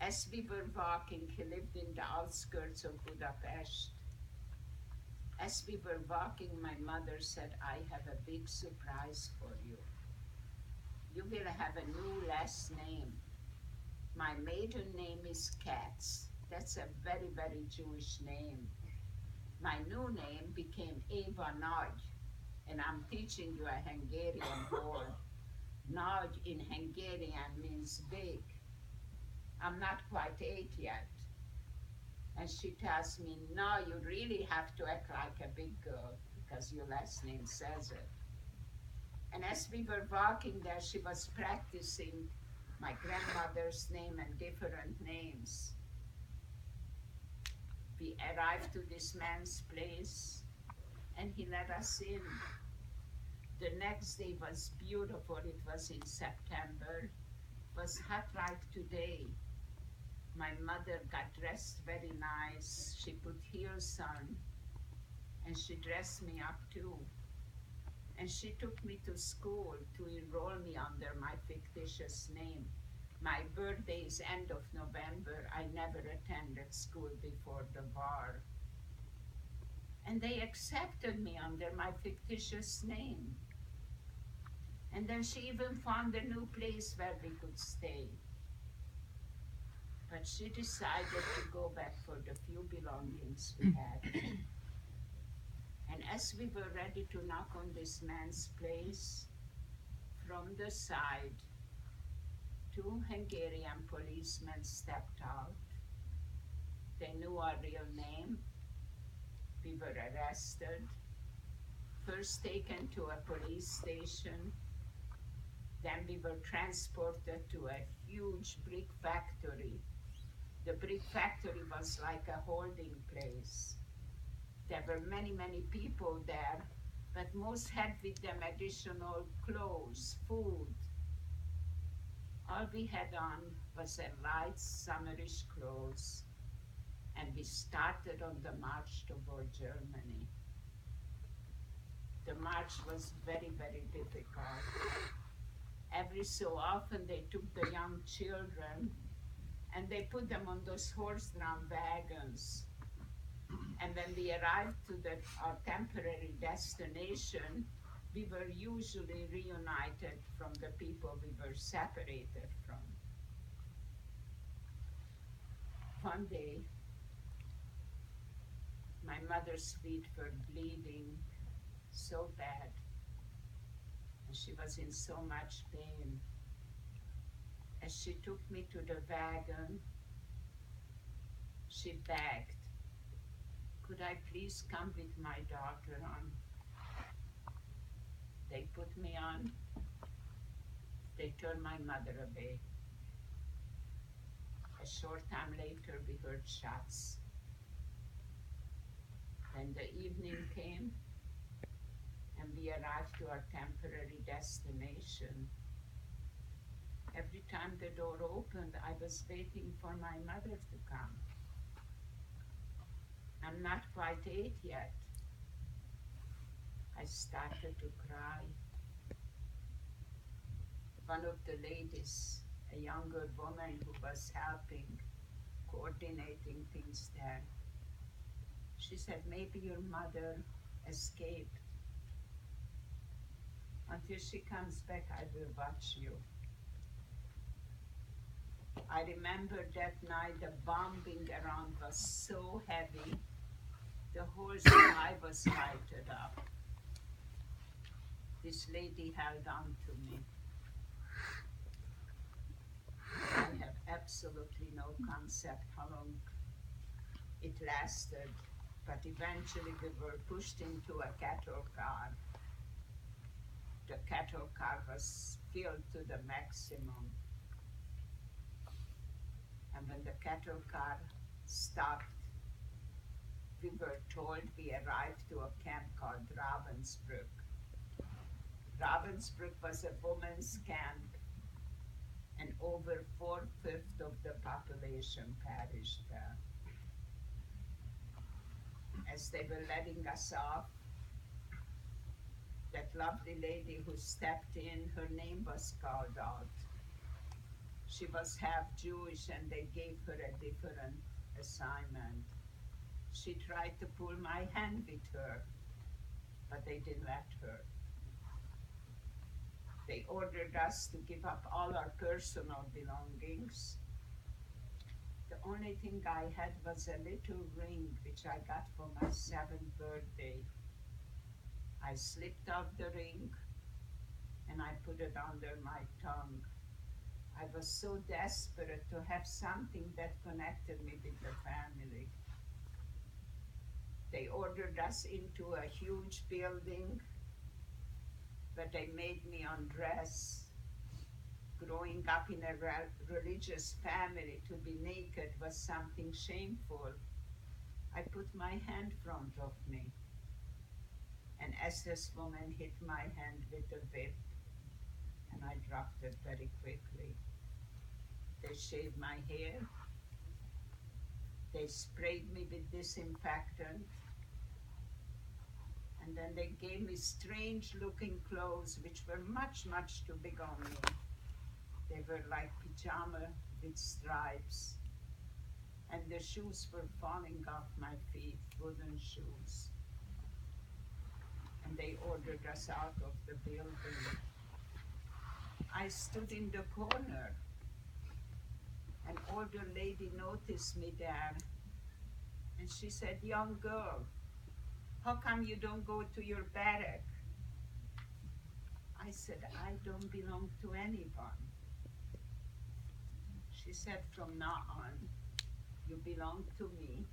As we were walking, he lived in the outskirts of Budapest. As we were walking, my mother said, I have a big surprise for you. You will have a new last name. My maiden name is Katz. That's a very, very Jewish name. My new name became Eva Nagy, and I'm teaching you a Hungarian word. Nagy in Hungarian means big. I'm not quite 8 yet. And she tells me, no, you really have to act like a big girl because your last name says it. And as we were walking there, she was practicing my grandmother's name and different names. We arrived to this man's place and he let us in. The next day was beautiful. It was in September. It was hot like today. My mother got dressed very nice. She put heels on and she dressed me up too. And she took me to school to enroll me under my fictitious name. My birthday is end of November. I never attended school before the war. And they accepted me under my fictitious name. And then she even found a new place where we could stay. But she decided to go back for the few belongings we had. And as we were ready to knock on this man's place, from the side, 2 Hungarian policemen stepped out. They knew our real name. We were arrested, first taken to a police station. Then we were transported to a huge brick factory. The brick factory was like a holding place. There were many, many people there, but most had with them additional clothes, food. All we had on was a light summerish clothes, and we started on the march toward Germany. The march was very, very difficult. Every so often they took the young children and they put them on those horse-drawn wagons. And when we arrived to our temporary destination, we were usually reunited from the people we were separated from. One day, my mother's feet were bleeding so bad, and she was in so much pain. As she took me to the wagon, she begged, could I please come with my daughter on? They put me on. They turned my mother away. A short time later, we heard shots. Then the evening came, and we arrived to our temporary destination. Every time the door opened, I was waiting for my mother to come. I'm not quite 8 yet. I started to cry. One of the ladies, a younger woman who was helping, coordinating things there, she said, maybe your mother escaped. Until she comes back, I will watch you. I remember that night the bombing around was so heavy, the whole sky was lighted up. This lady held on to me. I have absolutely no concept how long it lasted, but eventually we were pushed into a cattle car. The cattle car was filled to the maximum. And when the cattle car stopped, we were told we arrived to a camp called Ravensbrück. Ravensbrück was a women's camp, and over 4/5 of the population perished there. As they were letting us off, that lovely lady who stepped in, her name was called out. She was half Jewish and they gave her a different assignment. She tried to pull my hand with her, but they didn't let her. They ordered us to give up all our personal belongings. The only thing I had was a little ring which I got for my 7th birthday. I slipped off the ring and I put it under my tongue. I was so desperate to have something that connected me with the family. They ordered us into a huge building, but they made me undress. Growing up in a religious family, to be naked was something shameful. I put my hand in front of me, and as this woman hit my hand with a whip, and I dropped it very quickly. They shaved my hair. They sprayed me with disinfectant. And then they gave me strange looking clothes which were much, much too big on me. They were like pajama with stripes. And the shoes were falling off my feet, wooden shoes. And they ordered us out of the building. I stood in the corner. An older lady noticed me there. And she said, "Young girl, how come you don't go to your barrack?" I said, "I don't belong to anyone." She said, "From now on, you belong to me,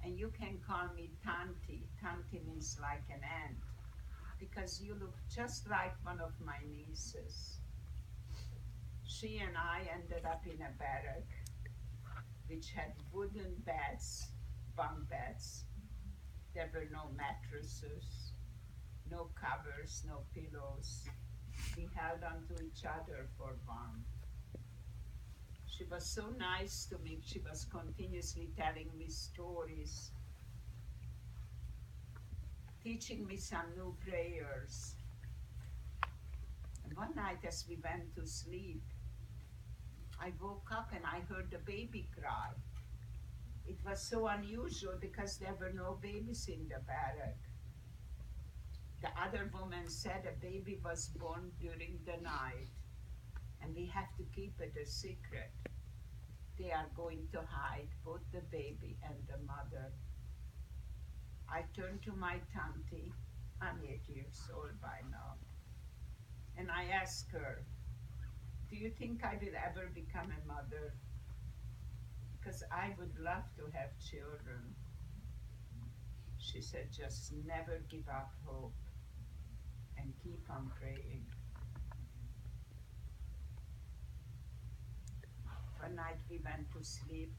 and you can call me Tanti." Tanti means like an aunt, because you look just like one of my nieces. She and I ended up in a barrack, which had wooden beds, bunk beds. There were no mattresses, no covers, no pillows. We held on to each other for warmth. She was so nice to me. She was continuously telling me stories, teaching me some new prayers. And one night as we went to sleep, I woke up and I heard the baby cry. It was so unusual because there were no babies in the barrack. The other woman said a baby was born during the night and we have to keep it a secret. They are going to hide both the baby and the mother. I turned to my Tanti, I'm 8 years old by now, and I asked her, "Do you think I will ever become a mother? Because I would love to have children." She said, "Just never give up hope and keep on praying." One night we went to sleep,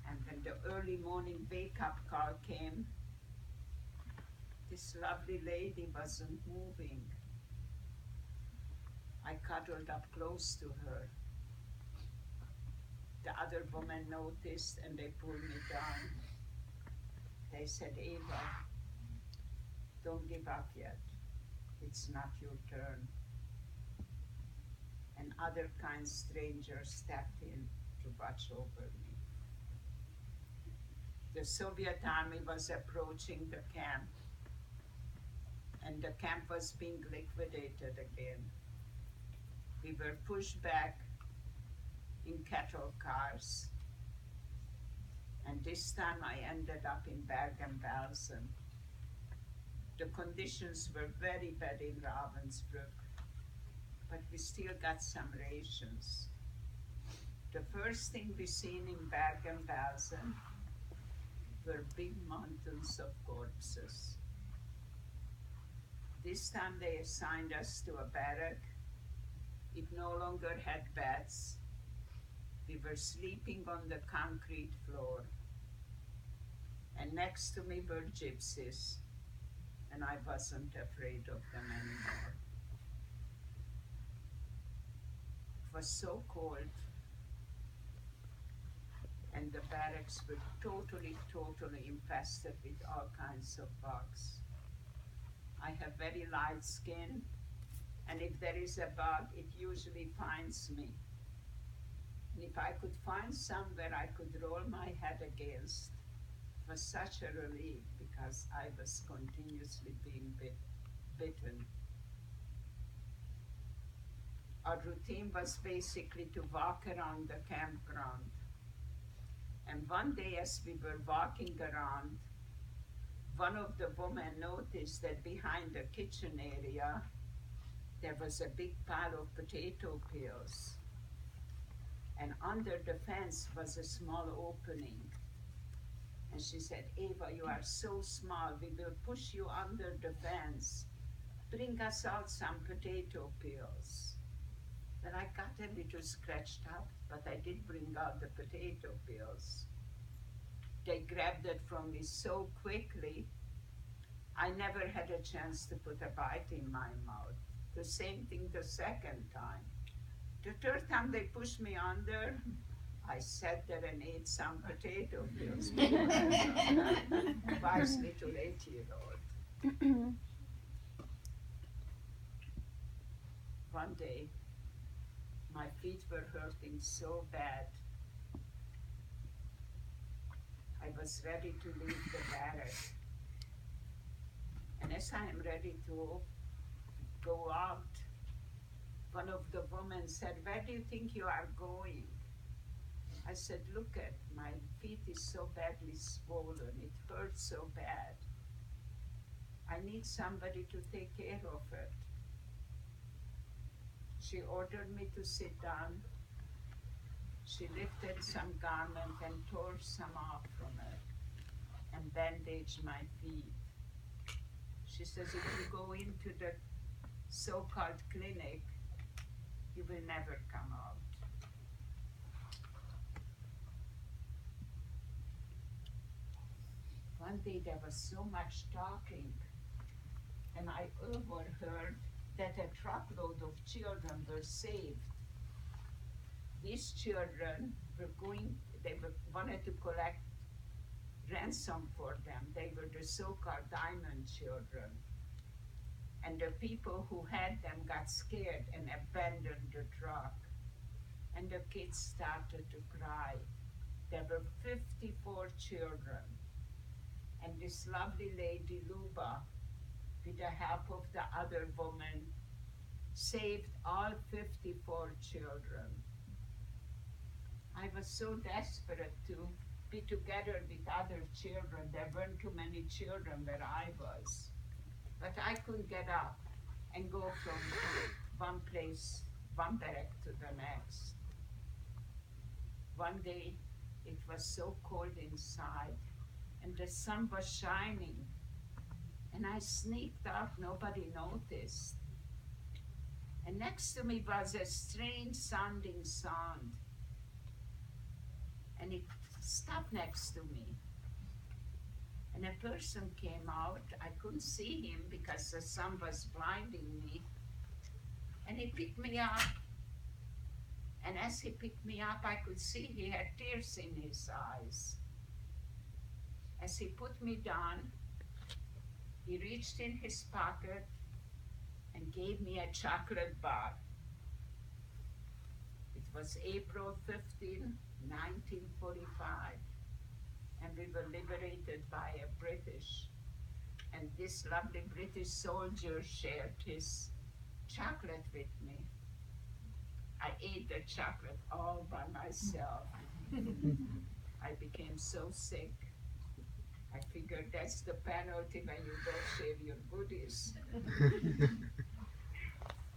and when the early morning wake-up call came, this lovely lady wasn't moving. I cuddled up close to her. The other woman noticed and they pulled me down. They said, "Eva, don't give up yet. It's not your turn." And other kind strangers stepped in to watch over me. The Soviet army was approaching the camp, and the camp was being liquidated again. We were pushed back in cattle cars, and this time I ended up in Bergen-Belsen. The conditions were very bad in Ravensbrück, but we still got some rations. The first thing we seen in Bergen-Belsen were big mountains of corpses. This time they assigned us to a barrack. It no longer had beds. We were sleeping on the concrete floor. And next to me were gypsies, and I wasn't afraid of them anymore. It was so cold, and the barracks were totally infested with all kinds of bugs. I have very light skin, And if there is a bug, it usually finds me. And if I could find somewhere I could roll my head against, it was such a relief because I was continuously being bitten. Our routine was basically to walk around the campground. And one day, as we were walking around, one of the women noticed that behind the kitchen area there was a big pile of potato peels. And under the fence was a small opening. And she said, Eva, you are so small, we will push you under the fence. Bring us out some potato peels. Then I got a little scratched up, but I did bring out the potato peels. They grabbed it from me so quickly, I never had a chance to put a bite in my mouth. The same thing the second time. The third time they pushed me under, I sat there and ate some potato peels. Wise little 8-year-old. One day, my feet were hurting so bad. I was ready to leave the barrack. And as I am ready to go out, one of the women said, where do you think you are going? I said, look at, my feet is so badly swollen, it hurts so bad. I need somebody to take care of it. She ordered me to sit down. She lifted some garment and tore some off from it and bandaged my feet. She says, if you go into the so-called clinic, you will never come out. One day there was so much talking, and I overheard that a truckload of children were saved. These children wanted to collect ransom for them. They were the so-called diamond children. And the people who had them got scared and abandoned the truck. And the kids started to cry. There were 54 children. And this lovely lady, Luba, with the help of the other woman, saved all 54 children. I was so desperate to be together with other children. There weren't too many children where I was. But I couldn't get up and go from one place, one barrack to the next. One day, it was so cold inside, and the sun was shining. And I sneaked out, nobody noticed. And next to me was a strange sounding sound. And it stopped next to me. And a person came out. I couldn't see him because the sun was blinding me. And he picked me up. And as he picked me up, I could see he had tears in his eyes. As he put me down, he reached in his pocket and gave me a chocolate bar. It was April 15, 1945. And we were liberated by a British. And this lovely British soldier shared his chocolate with me. I ate the chocolate all by myself. I became so sick. I figured that's the penalty when you don't share your goodies.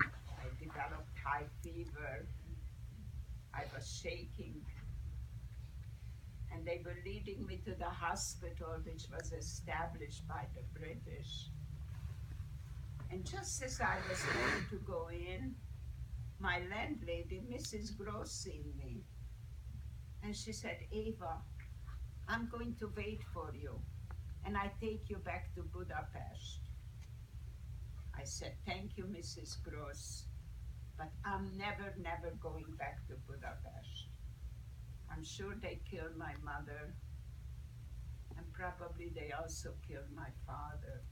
I developed high fever. I was shaking. And they were leading me to the hospital, which was established by the British. And just as I was going to go in, my landlady, Mrs. Gross, seen me. And she said, Eva, I'm going to wait for you, and I take you back to Budapest. I said, thank you, Mrs. Gross, but I'm never going back to Budapest. I'm sure they killed my mother, and probably they also killed my father.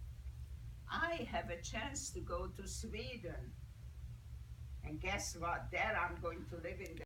I have a chance to go to Sweden, And guess what? There I'm going to live in the